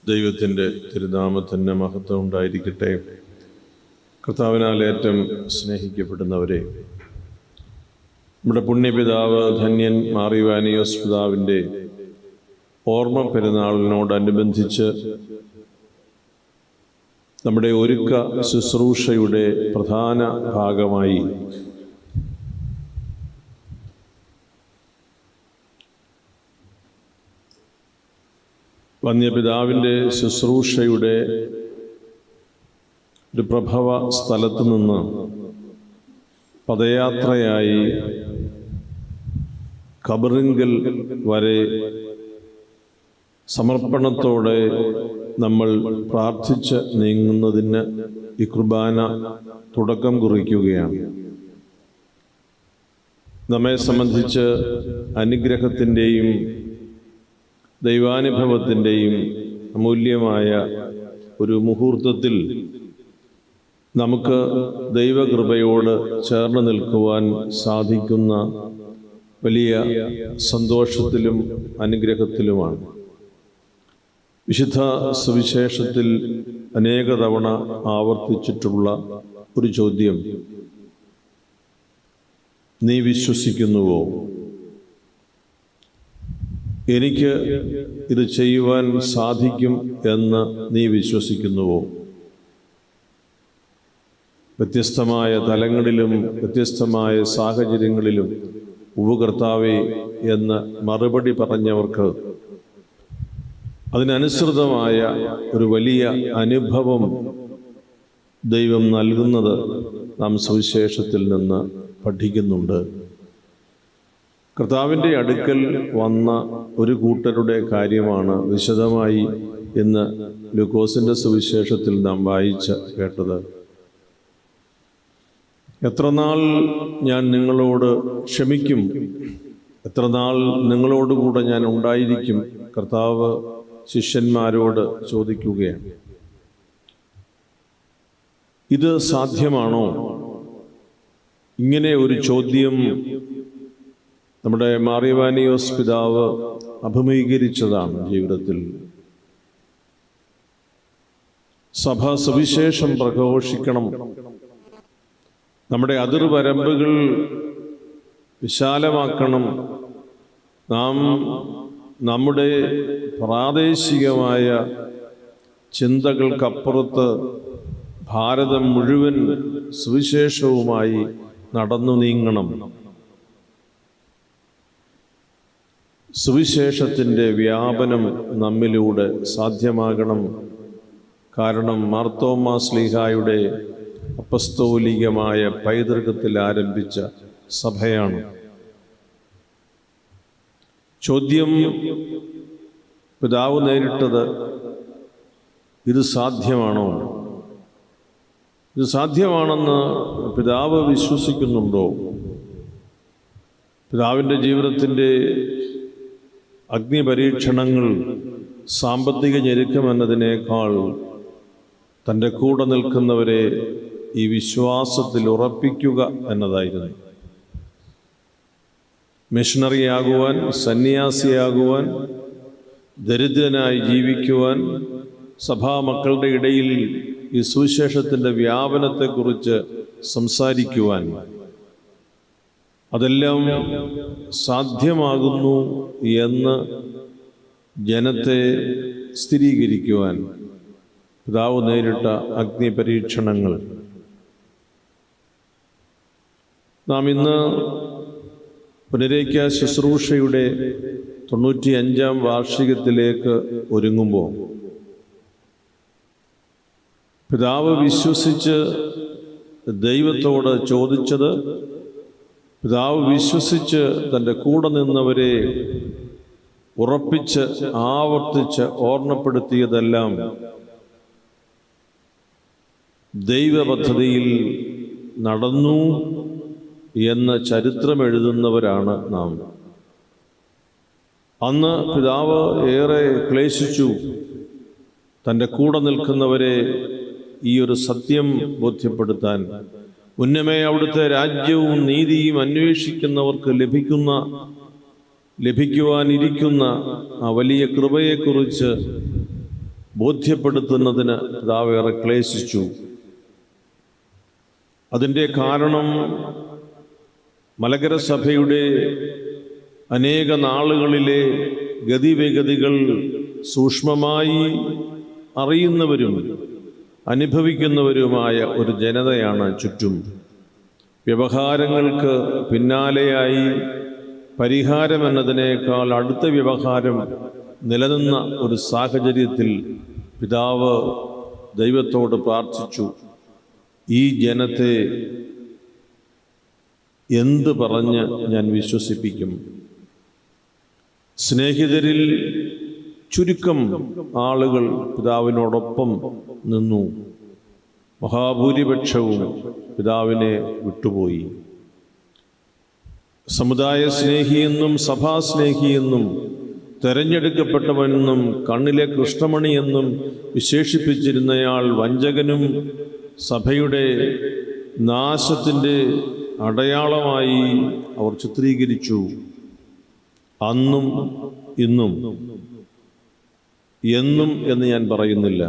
ദൈവത്തിൻ്റെ തിരുനാമത്തിന് മഹത്വം ഉണ്ടായിരിക്കട്ടെ. കർത്താവിനാൽ ഏറ്റവും സ്നേഹിക്കപ്പെടുന്നവരെ, നമ്മുടെ പുണ്യപിതാവ് ധന്യൻ മാർ ഇവാനിയോസ് പിതാവിൻ്റെ ഓർമ്മ പെരുന്നാളിനോടനുബന്ധിച്ച് നമ്മുടെ ഒരുക്ക ശുശ്രൂഷയുടെ പ്രധാന ഭാഗമായി വന്യപിതാവിൻ്റെ ശുശ്രൂഷയുടെ ഒരു പ്രഭവ സ്ഥലത്ത് നിന്ന് പദയാത്രയായി ഖബറിങ്കൽ വരെ സമർപ്പണത്തോടെ നമ്മൾ പ്രാർത്ഥിച്ച് നീങ്ങുന്നതിന് ഈ കുർബാന തുടക്കം കുറിക്കുകയാണ്. നമ്മെ സംബന്ധിച്ച് അനുഗ്രഹത്തിൻ്റെയും ദൈവാനുഭവത്തിൻ്റെയും അമൂല്യമായ ഒരു മുഹൂർത്തത്തിൽ നമുക്ക് ദൈവകൃപയോട് ചേർന്ന് നിൽക്കുവാൻ സാധിക്കുന്ന വലിയ സന്തോഷത്തിലും അനുഗ്രഹത്തിലുമാണ്. വിശുദ്ധ സുവിശേഷത്തിൽ അനേക തവണ ആവർത്തിച്ചിട്ടുള്ള ഒരു ചോദ്യം, നീ വിശ്വസിക്കുന്നുവോ? എനിക്ക് ഇത് ചെയ്യുവാൻ സാധിക്കും എന്ന് നീ വിശ്വസിക്കുന്നുവോ? വ്യത്യസ്തമായ തലങ്ങളിലും വ്യത്യസ്തമായ സാഹചര്യങ്ങളിലും ഉപകർത്താവേ എന്ന് മറുപടി പറഞ്ഞവർക്ക് അതിനനുസൃതമായ ഒരു വലിയ അനുഭവം ദൈവം നൽകുന്നത് നാം സുവിശേഷത്തിൽ നിന്ന് പഠിക്കുന്നുണ്ട്. കർത്താവിൻ്റെ അടുക്കൽ വന്ന ഒരു കൂട്ടരുടെ കാര്യമാണ് വിശദമായി ഇന്ന് ലൂക്കോസിൻ്റെ സുവിശേഷത്തിൽ നാം വായിച്ച് കേട്ടത്. എത്രനാൾ ഞാൻ നിങ്ങളോട് ക്ഷമിക്കും, എത്രനാൾ നിങ്ങളോടുകൂടെ ഞാൻ ഉണ്ടായിരിക്കും? കർത്താവ് ശിഷ്യന്മാരോട് ചോദിക്കുകയാണ്. ഇത് സാധ്യമാണോ? ഇങ്ങനെ ഒരു ചോദ്യം നമ്മുടെ മാർ ഇവാനിയോസ് പിതാവ് അഭിമുഖീകരിച്ചതാണ് ജീവിതത്തിൽ. സഭ സുവിശേഷം പ്രഘോഷിക്കണം, നമ്മുടെ അതിർവരമ്പുകൾ വിശാലമാക്കണം, നാം നമ്മുടെ പ്രാദേശികമായ ചിന്തകൾക്കപ്പുറത്ത് ഭാരതം മുഴുവൻ സുവിശേഷവുമായി നടന്നു നീങ്ങണം. സുവിശേഷത്തിൻ്റെ വ്യാപനം നമ്മിലൂടെ സാധ്യമാകണം. കാരണം മാർത്തോമാ ശ്ലീഹായുടെ അപ്പസ്തോലികമായ പൈതൃകത്തിൽ ആരംഭിച്ച സഭയാണ്. ചോദ്യം പിതാവ് നേരിട്ടത്, ഇത് സാധ്യമാണോ? ഇത് സാധ്യമാണെന്ന് പിതാവ് വിശ്വസിക്കുന്നുണ്ടോ? പിതാവിൻ്റെ ജീവിതത്തിൻ്റെ അഗ്നിപരീക്ഷണങ്ങൾ സാമ്പത്തിക ഞെരുക്കമെന്നതിനേക്കാൾ തൻ്റെ കൂടെ നിൽക്കുന്നവരെ ഈ വിശ്വാസത്തിൽ ഉറപ്പിക്കുക എന്നതായിരുന്നു. മിഷണറിയാകുവാൻ, സന്യാസിയാകുവാൻ, ദരിദ്രനായി ജീവിക്കുവാൻ, സഭാമക്കളുടെ ഇടയിൽ ഈ സുവിശേഷത്തിൻ്റെ വ്യാപനത്തെക്കുറിച്ച് സംസാരിക്കുവാൻ, അതെല്ലാം സാധ്യമാകുന്നു എന്ന് ജനത്തെ സ്ഥിരീകരിക്കുവാൻ പിതാവ് നേരിട്ട അഗ്നിപരീക്ഷണങ്ങൾ. നാം ഇന്ന് പുനരേക്ക ശുശ്രൂഷയുടെ 95-ാം വാർഷികത്തിലേക്ക് ഒരുങ്ങുമ്പോൾ പിതാവ് വിശ്വസിച്ച് ദൈവത്തോട് ചോദിച്ചത്, പിതാവ് വിശ്വസിച്ച് തൻ്റെ കൂടെ നിന്നവരെ ഉറപ്പിച്ച് ആവർത്തിച്ച് ഓർമ്മപ്പെടുത്തിയതെല്ലാം ദൈവപദ്ധതിയിൽ നടന്നു എന്ന് ചരിത്രമെഴുതുന്നവരാണ് നാം. അന്ന് പിതാവ് ഏറെ ക്ലേശിച്ചു തൻ്റെ കൂടെ നിൽക്കുന്നവരെ ഈ ഒരു സത്യം ബോധ്യപ്പെടുത്താൻ. ഉന്നമേ അവിടുത്തെ രാജ്യവും നീതിയും അന്വേഷിക്കുന്നവർക്ക് ലഭിക്കുവാനിരിക്കുന്ന ആ വലിയ കൃപയെക്കുറിച്ച് ബോധ്യപ്പെടുത്തുന്നതിന് പിതാവ് ഏറെ ക്ലേശിച്ചു. അതിൻ്റെ കാരണം മലങ്കര സഭയുടെ അനേക നാളുകളിലെ ഗതിവിഗതികൾ സൂക്ഷ്മമായി അറിയുന്നവരും അനുഭവിക്കുന്നവരുമായ ഒരു ജനതയാണ് ചുറ്റും. വ്യവഹാരങ്ങൾക്ക് പിന്നാലെയായി പരിഹാരമെന്നതിനേക്കാൾ അടുത്ത വ്യവഹാരം നിലനിന്ന ഒരു സാഹചര്യത്തിൽ പിതാവ് ദൈവത്തോട് പ്രാർത്ഥിച്ചു, ഈ ജനത്തെ എന്ത് പറഞ്ഞ് ഞാൻ വിശ്വസിപ്പിക്കും? സ്നേഹിതരിൽ ചുരുക്കം ആളുകൾ പിതാവിനോടൊപ്പം നിന്നു. മഹാഭൂരിപക്ഷവും പിതാവിനെ വിട്ടുപോയി. സമുദായ സ്നേഹിയെന്നും സഭാസ്നേഹിയെന്നും തെരഞ്ഞെടുക്കപ്പെട്ടവനെന്നും കണ്ണിലെ കൃഷ്ണമണിയെന്നും വിശേഷിപ്പിച്ചിരുന്നയാൾ വഞ്ചകനും സഭയുടെ നാശത്തിൻ്റെ അടയാളമായി അവർ ചിത്രീകരിച്ചു. അന്നും ഇന്നും, എന്നും എന്ന് ഞാൻ പറയുന്നില്ല,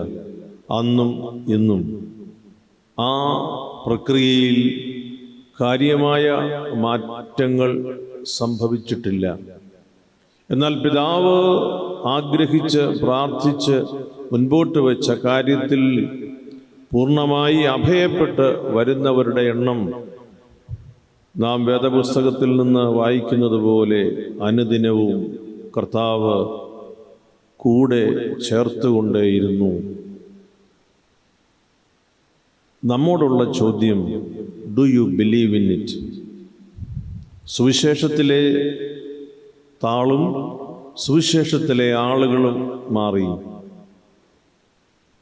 അന്നും ഇന്നും ആ പ്രക്രിയയിൽ കാര്യമായ മാറ്റങ്ങൾ സംഭവിച്ചിട്ടില്ല. എന്നാൽ പിതാവ് ആഗ്രഹിച്ച് പ്രാർത്ഥിച്ച് മുൻപോട്ട് വെച്ച കാര്യത്തിൽ പൂർണ്ണമായി അഭയപ്പെട്ട് വരുന്നവരുടെ എണ്ണം നാം വേദപുസ്തകത്തിൽ നിന്ന് വായിക്കുന്നത് പോലെ അനുദിനവും കർത്താവ് കൂടെ ചേർത്തുകൊണ്ടേയിരുന്നു. നമ്മോടുള്ള ചോദ്യം, do you believe in it? സുവിശേഷത്തിലെ താളും സുവിശേഷത്തിലെ ആളുകളും മാറി.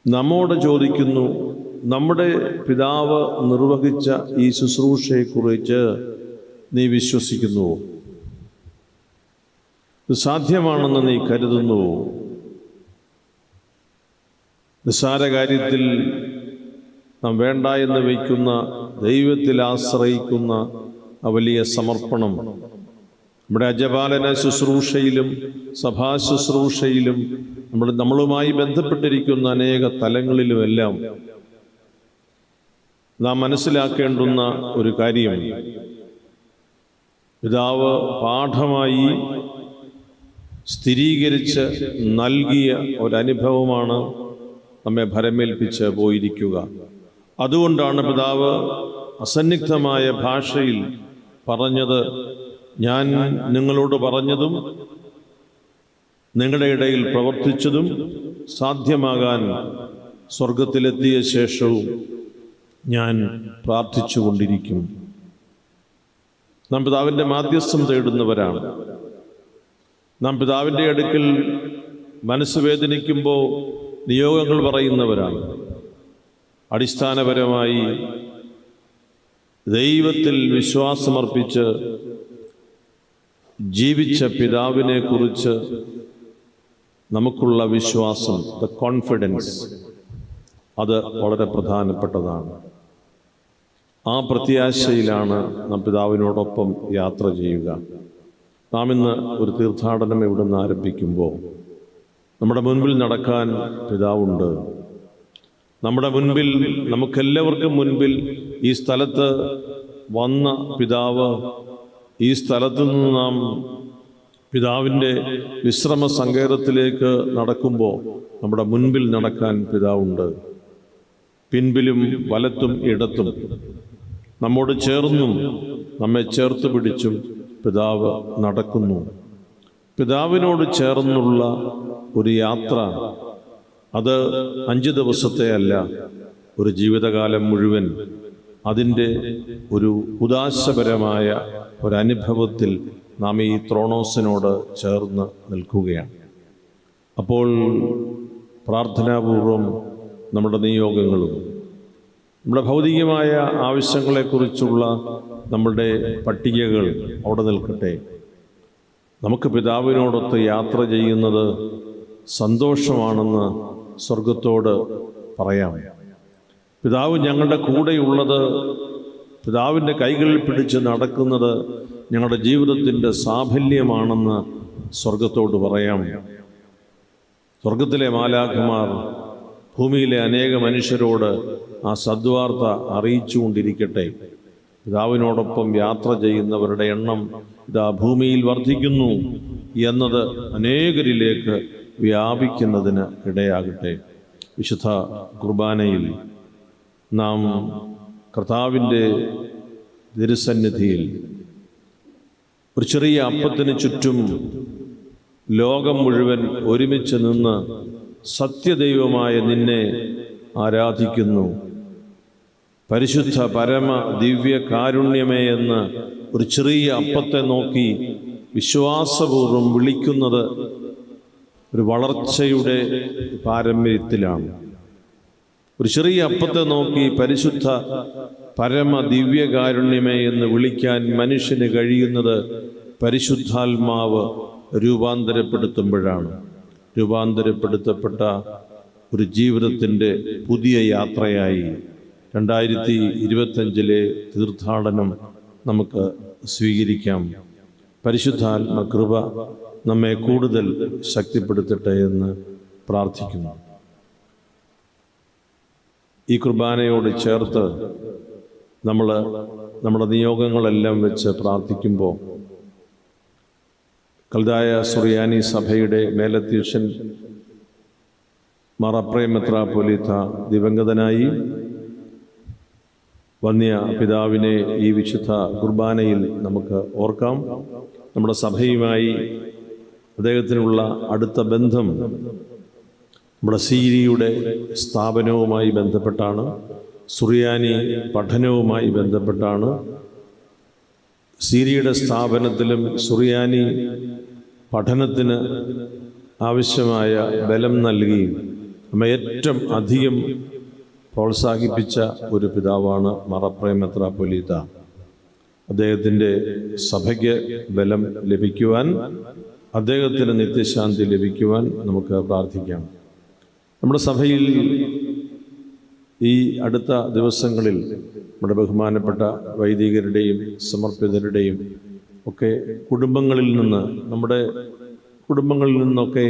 നമ്മോട് ചോദിക്കുന്നു, നമ്മുടെ പിതാവ് നിർവഹിച്ച ഈ ശുശ്രൂഷയെക്കുറിച്ച് നീ വിശ്വസിക്കുന്നുവോ? ഇത് സാധ്യമാണെന്ന് നീ കരുതുന്നുവോ? നിസ്സാര കാര്യത്തിൽ നാം വേണ്ട എന്ന് വയ്ക്കുന്ന, ദൈവത്തിൽ ആശ്രയിക്കുന്ന ആ വലിയ സമർപ്പണം നമ്മുടെ അജപാലന ശുശ്രൂഷയിലും സഭാ ശുശ്രൂഷയിലും നമ്മളുമായി ബന്ധപ്പെട്ടിരിക്കുന്ന അനേക തലങ്ങളിലുമെല്ലാം നാം മനസ്സിലാക്കേണ്ടുന്ന ഒരു കാര്യം, പിതാവ് പാഠമായി സ്ഥിരീകരിച്ച് നൽകിയ ഒരനുഭവമാണ് നമ്മെ ഭരമേൽപ്പിച്ച് പോയിരിക്കുക. അതുകൊണ്ടാണ് പിതാവ് അസന്നിഗ്ധമായ ഭാഷയിൽ പറഞ്ഞത്, ഞാൻ നിങ്ങളോട് പറഞ്ഞതും നിങ്ങളുടെ ഇടയിൽ പ്രവർത്തിച്ചതും സാധ്യമാകാൻ സ്വർഗത്തിലെത്തിയ ശേഷവും ഞാൻ പ്രാർത്ഥിച്ചുകൊണ്ടിരിക്കും. നാം പിതാവിൻ്റെ മാധ്യസ്ഥം തേടുന്നവരാണ്. നാം പിതാവിൻ്റെ അടുക്കൽ മനസ്സ് വേദനിക്കുമ്പോൾ നിയോഗങ്ങൾ പറയുന്നവരാണ്. അടിസ്ഥാനപരമായി ദൈവത്തിൽ വിശ്വാസമർപ്പിച്ച് ജീവിച്ച പിതാവിനെ കുറിച്ച് നമുക്കുള്ള വിശ്വാസം, ദ കോൺഫിഡൻസ്, അത് വളരെ പ്രധാനപ്പെട്ടതാണ്. ആ പ്രത്യാശയിലാണ് നാം പിതാവിനോടൊപ്പം യാത്ര ചെയ്യുക. നാം ഇന്ന് ഒരു തീർത്ഥാടനം ഇവിടെ നിന്ന് ആരംഭിക്കുമ്പോൾ നമ്മുടെ മുൻപിൽ നടക്കാൻ പിതാവുണ്ട്. നമ്മുടെ മുൻപിൽ, നമുക്കെല്ലാവർക്കും മുൻപിൽ ഈ സ്ഥലത്ത് വന്ന പിതാവ്, ഈ സ്ഥലത്തു നിന്ന് നാം പിതാവിൻ്റെ വിശ്രമ സങ്കേതത്തിലേക്ക് നടക്കുമ്പോൾ നമ്മുടെ മുൻപിൽ നടക്കാൻ പിതാവുണ്ട്. പിൻപിലും വലത്തും ഇടത്തും നമ്മോട് ചേർന്നും നമ്മെ ചേർത്ത് പിടിച്ചും പിതാവ് നടക്കുന്നു. പിതാവിനോട് ചേർന്നുള്ള ഒരു യാത്ര, അത് 5 ദിവസത്തെ അല്ല, ഒരു ജീവിതകാലം മുഴുവൻ അതിൻ്റെ ഒരു ഉദാശപരമായ ഒരനുഭവത്തിൽ നാം ഈ ത്രോണോസിനോട് ചേർന്ന് നിൽക്കുകയാണ്. അപ്പോൾ പ്രാർത്ഥനാപൂർവം നമ്മുടെ നിയോഗങ്ങളും നമ്മുടെ ഭൗതികമായ ആവശ്യങ്ങളെക്കുറിച്ചുള്ള നമ്മളുടെ പട്ടികകൾ അവിടെ നിൽക്കട്ടെ. നമുക്ക് പിതാവിനോടൊത്ത് യാത്ര ചെയ്യുന്നത് സന്തോഷമാണെന്ന് സ്വർഗത്തോട് പറയാം. പിതാവ് ഞങ്ങളുടെ കൂടെയുള്ളത്, പിതാവിൻ്റെ കൈകളിൽ പിടിച്ച് നടക്കുന്നത് ഞങ്ങളുടെ ജീവിതത്തിൻ്റെ സാഫല്യമാണെന്ന് സ്വർഗത്തോട് പറയാം. സ്വർഗത്തിലെ മാലാഖമാർ ഭൂമിയിലെ അനേക മനുഷ്യരോട് ആ സദ്വാർത്ത അറിയിച്ചുകൊണ്ടിരിക്കട്ടെ. പിതാവിനോടൊപ്പം യാത്ര ചെയ്യുന്നവരുടെ എണ്ണം ഇതാ ഭൂമിയിൽ വർദ്ധിക്കുന്നു എന്നത് അനേകരിലേക്ക് വ്യാപിക്കുന്നതിന് ഇടയാകട്ടെ. വിശുദ്ധ കുർബാനയിൽ നാം കർത്താവിൻ്റെ തിരുസന്നിധിയിൽ ഒരു ചെറിയ അപ്പത്തിന് ചുറ്റും ലോകം മുഴുവൻ ഒരുമിച്ച് നിന്ന് സത്യദൈവമായ നിന്നെ ആരാധിക്കുന്നു, പരിശുദ്ധ പരമ ദിവ്യ കാരുണ്യമേ എന്ന് ഒരു ചെറിയ അപ്പത്തെ നോക്കി വിശ്വാസപൂർവ്വം വിളിക്കുന്നത് ഒരു വളർച്ചയുടെ പാരമ്പര്യത്തിലാണ്. ഒരു ചെറിയ അപ്പത്തെ നോക്കി പരിശുദ്ധ പരമ ദിവ്യകാരുണ്യമേ എന്ന് വിളിക്കാൻ മനുഷ്യന് കഴിയുന്നത് പരിശുദ്ധാത്മാവ് രൂപാന്തരപ്പെടുത്തുമ്പോഴാണ്. രൂപാന്തരപ്പെടുത്തപ്പെട്ട ഒരു ജീവിതത്തിൻ്റെ പുതിയ യാത്രയായി 2025 തീർത്ഥാടനം നമുക്ക് സ്വീകരിക്കാം. പരിശുദ്ധാത്മ കൃപ നമ്മെ കൂടുതൽ ശക്തിപ്പെടുത്തട്ടെ എന്ന് പ്രാർത്ഥിക്കുന്നു. ഈ കുർബാനയോട് ചേർത്ത് നമ്മൾ നമ്മുടെ നിയോഗങ്ങളെല്ലാം വെച്ച് പ്രാർത്ഥിക്കുമ്പോൾ കൽദായ സുറിയാനി സഭയുടെ മേലധ്യക്ഷൻ മാർ അപ്രയം മെത്രാപ്പൊലീത്ത ദിവംഗതനായി വന്യ പിതാവിനെ ഈ വിശുദ്ധ കുർബാനയിൽ നമുക്ക് ഓർക്കാം. നമ്മുടെ സഭയുമായി അദ്ദേഹത്തിനുള്ള അടുത്ത ബന്ധം നമ്മുടെ സീരിയുടെ സ്ഥാപനവുമായി ബന്ധപ്പെട്ടാണ്, സുറിയാനി പഠനവുമായി ബന്ധപ്പെട്ടാണ്. സീരിയുടെ സ്ഥാപനത്തിലും സുറിയാനി പഠനത്തിന് ആവശ്യമായ ബലം നൽകി നമ്മെ ഏറ്റവും അധികം പ്രോത്സാഹിപ്പിച്ച ഒരു പിതാവാണ് മാർ അപ്രയം മെത്രാപ്പൊലീത്ത. അദ്ദേഹത്തിൻ്റെ സഭയ്ക്ക് ബലം ലഭിക്കുവാൻ, അദ്ദേഹത്തിന് നിത്യശാന്തി ലഭിക്കുവാൻ നമുക്ക് പ്രാർത്ഥിക്കാം. നമ്മുടെ സഭയിൽ ഈ അടുത്ത ദിവസങ്ങളിൽ നമ്മുടെ ബഹുമാനപ്പെട്ട വൈദികരുടെയും സമർപ്പിതരുടെയും ഒക്കെ നമ്മുടെ കുടുംബങ്ങളിൽ നിന്നൊക്കെ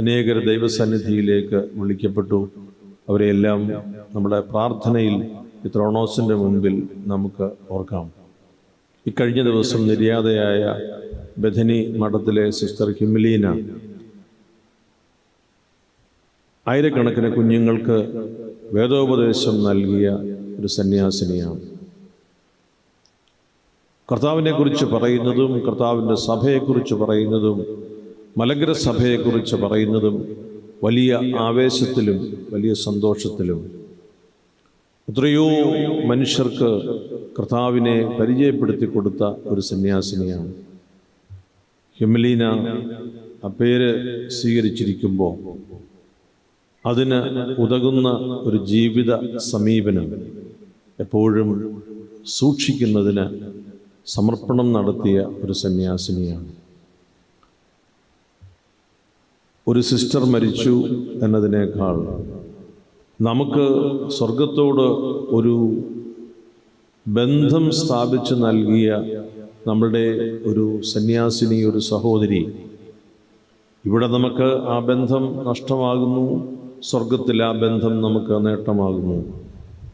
അനേകർ ദൈവസന്നിധിയിലേക്ക് വിളിക്കപ്പെട്ടു. അവരെയെല്ലാം നമ്മുടെ പ്രാർത്ഥനയിൽ ഈ ത്രോണോസിൻ്റെ മുൻപിൽ നമുക്ക് ഓർക്കാം. ഇക്കഴിഞ്ഞ ദിവസം നിര്യാതയായ ബഥനി മഠത്തിലെ സിസ്റ്റർ ഹിംലീന ആയിരക്കണക്കിന് കുഞ്ഞുങ്ങൾക്ക് വേദോപദേശം നൽകിയ ഒരു സന്യാസിനിയാണ്. കർത്താവിനെക്കുറിച്ച് പറയുന്നതും കർത്താവിൻ്റെ സഭയെക്കുറിച്ച് പറയുന്നതും മലങ്കര സഭയെക്കുറിച്ച് പറയുന്നതും വലിയ ആവേശത്തിലും വലിയ സന്തോഷത്തിലും എത്രയോ മനുഷ്യർക്ക് കർത്താവിനെ പരിചയപ്പെടുത്തി കൊടുത്ത ഒരു സന്യാസിനിയാണ്. ഹിംലീന ആ പേര് സ്വീകരിച്ചിരിക്കുമ്പോൾ അതിന് ഉതകുന്ന ഒരു ജീവിത സമീപനം എപ്പോഴും സൂക്ഷിക്കുന്നതിന് സമർപ്പണം നടത്തിയ ഒരു സന്യാസിനിയാണ്. ഒരു സിസ്റ്റർ മരിച്ചു എന്നതിനേക്കാൾ നമുക്ക് സ്വർഗത്തോട് ഒരു ബന്ധം സ്ഥാപിച്ച് നൽകിയ നമ്മളുടെ ഒരു സന്യാസിനി, ഒരു സഹോദരി, ഇവിടെ നമുക്ക് ആ ബന്ധം നഷ്ടമാകുന്നു, സ്വർഗത്തിൽ ആ ബന്ധം നമുക്ക് നേട്ടമാകുന്നു.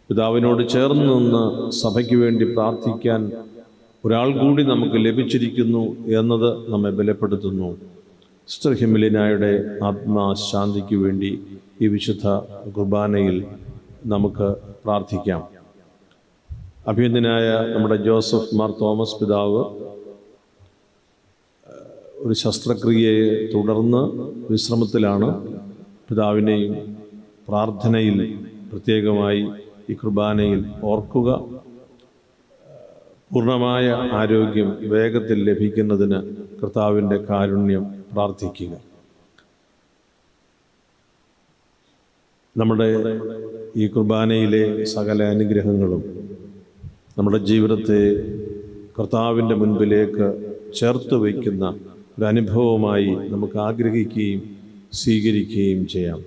പിതാവിനോട് ചേർന്ന് നിന്ന് സഭയ്ക്ക് വേണ്ടി പ്രാർത്ഥിക്കാൻ ഒരാൾ കൂടി നമുക്ക് ലഭിച്ചിരിക്കുന്നു എന്നത് നമ്മെ ബലപ്പെടുത്തുന്നു. സിസ്റ്റർ ഹിംലീനയുടെ ആത്മാശാന്തിക്ക് വേണ്ടി ഈ വിശുദ്ധ കുർബാനയിൽ നമുക്ക് പ്രാർത്ഥിക്കാം. അഭിനന്ദനായ നമ്മുടെ ജോസഫ് മാർ തോമസ് പിതാവ് ഒരു ശസ്ത്രക്രിയയെ തുടർന്ന് വിശ്രമത്തിലാണ്. പിതാവിനെയും പ്രാർത്ഥനയിൽ പ്രത്യേകമായി ഈ കുർബാനയിൽ ഓർക്കുക. പൂർണ്ണമായ ആരോഗ്യം വേഗത്തിൽ ലഭിക്കുന്നതിന് കർത്താവിൻ്റെ കാരുണ്യം പ്രാർത്ഥിക്കുക. നമ്മുടെ ഈ കുർബാനയിലെ സകല അനുഗ്രഹങ്ങളും നമ്മുടെ ജീവിതത്തെ കർത്താവിൻ്റെ മുൻപിലേക്ക് ചേർത്ത് വയ്ക്കുന്ന ഒരു അനുഭവമായി നമുക്ക് ആഗ്രഹിക്കുകയും സ്വീകരിക്കുകയും ചെയ്യാം.